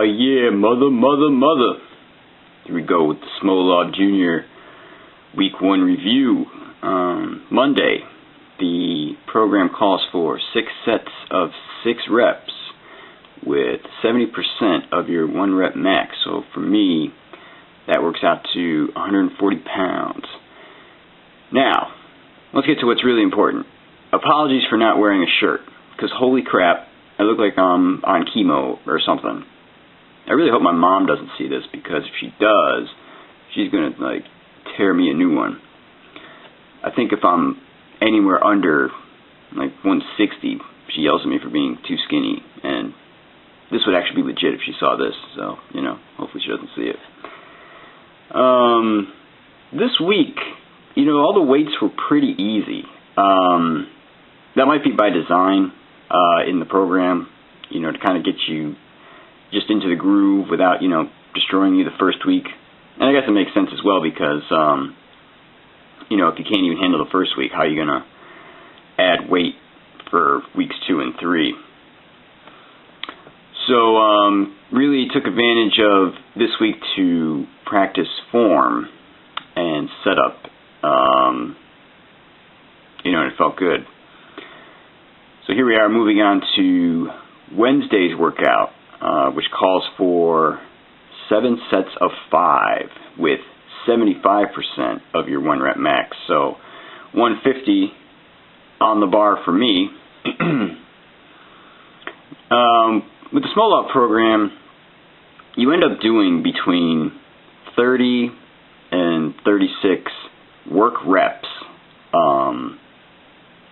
yeah, mother. Here we go with the Smolov Jr. Week 1 review. Monday, the program calls for 6 sets of 6 reps with 70% of your 1 rep max. So for me, that works out to 140 pounds. Now, let's get to what's really important. Apologies for not wearing a shirt, because holy crap, I look like I'm on chemo or something. I really hope my mom doesn't see this, because if she does, she's going to tear me a new one. I think if I'm anywhere under 160, she yells at me for being too skinny, and this would actually be legit if she saw this, so, hopefully she doesn't see it. This week, all the weights were pretty easy. That might be by design in the program, to kind of get you just into the groove without, destroying you the first week. And I guess it makes sense as well because, if you can't even handle the first week, how are you going to add weight for weeks 2 and 3? So, really took advantage of this week to practice form and setup, and it felt good. So here we are moving on to Wednesday's workout, which calls for 7 sets of 5 with 75% of your 1 rep max. So 150 on the bar for me. With the Smolov program, you end up doing between 30 and 36 work reps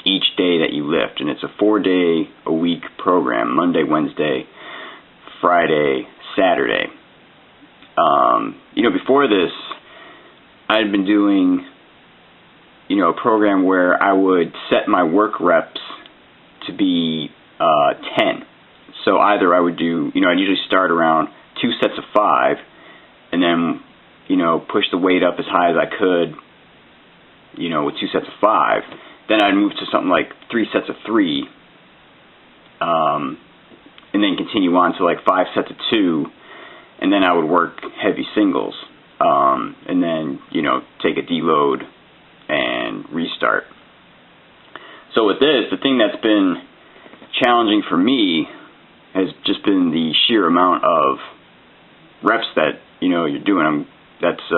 each day that you lift, and it's a 4-day-a-week program: Monday, Wednesday, Friday, Saturday. Before this, I had been doing, a program where I would set my work reps to be 10. So either I would do, I'd usually start around 2 sets of 5, and then, push the weight up as high as I could, with 2 sets of 5. Then I'd move to something like 3 sets of 3, and then continue on to 5 sets of 2, and then I would work heavy singles, and then, take a deload and restart. So with this, the thing that's been challenging for me has just been the sheer amount of reps that, you're doing. That's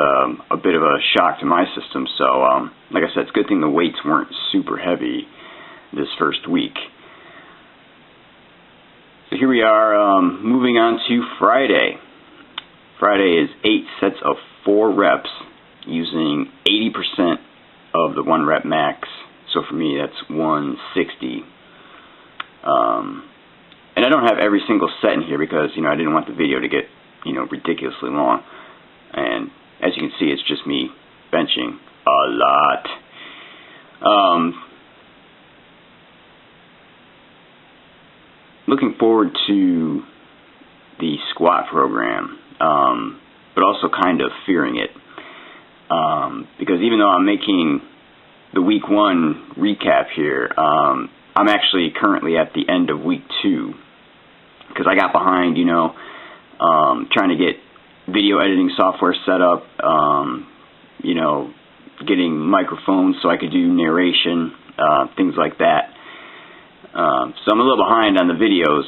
a bit of a shock to my system. So, like I said, it's a good thing the weights weren't super heavy this first week. So here we are, moving on to Friday. Friday is 8 sets of 4 reps using 80% of the 1 rep max. So for me, that's 160. And I don't have every single set in here because, I didn't want the video to get, ridiculously long. And as you can see, it's just me benching a lot. Looking forward to the squat program, but also kind of fearing it. Because even though I'm making the week 1 recap here, I'm actually currently at the end of week 2. Because I got behind, trying to get video editing software set up, getting microphones so I could do narration, things like that. So I'm a little behind on the videos.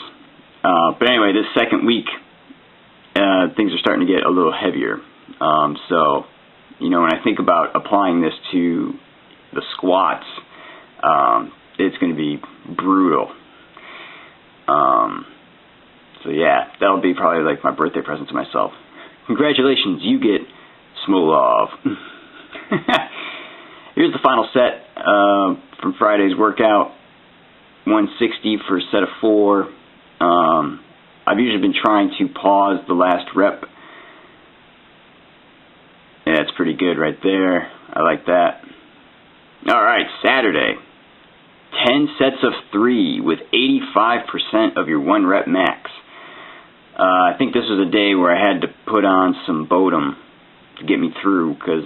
But anyway, this second week, things are starting to get a little heavier. So, when I think about applying this to the squats, it's going to be brutal. So yeah, that'll be probably my birthday present to myself. Congratulations, you get Smolov. Here's the final set from Friday's workout. 160 for a set of 4. I've usually been trying to pause the last rep. Yeah, that's pretty good right there. I like that. Alright, Saturday. 10 sets of 3 with 85% of your 1 rep max. I think this was a day where I had to put on some Bodum to get me through, because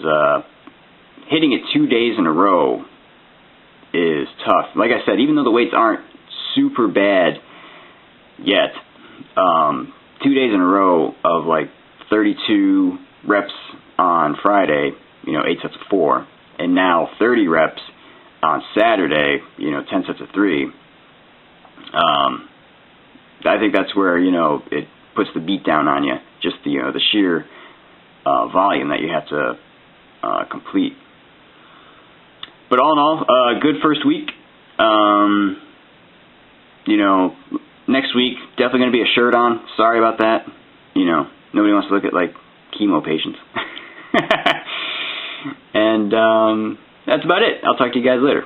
hitting it 2 days in a row is tough. Like I said, even though the weights aren't super bad yet, 2 days in a row of like 32 reps on Friday, 8 sets of 4, and now 30 reps on Saturday, 10 sets of 3. I think that's where, it puts the beat down on you, just the sheer volume that you have to complete. But all in all, good first week. Next week, definitely going to be a shirt on. Sorry about that. Nobody wants to look at, like, chemo patients. And that's about it. I'll talk to you guys later.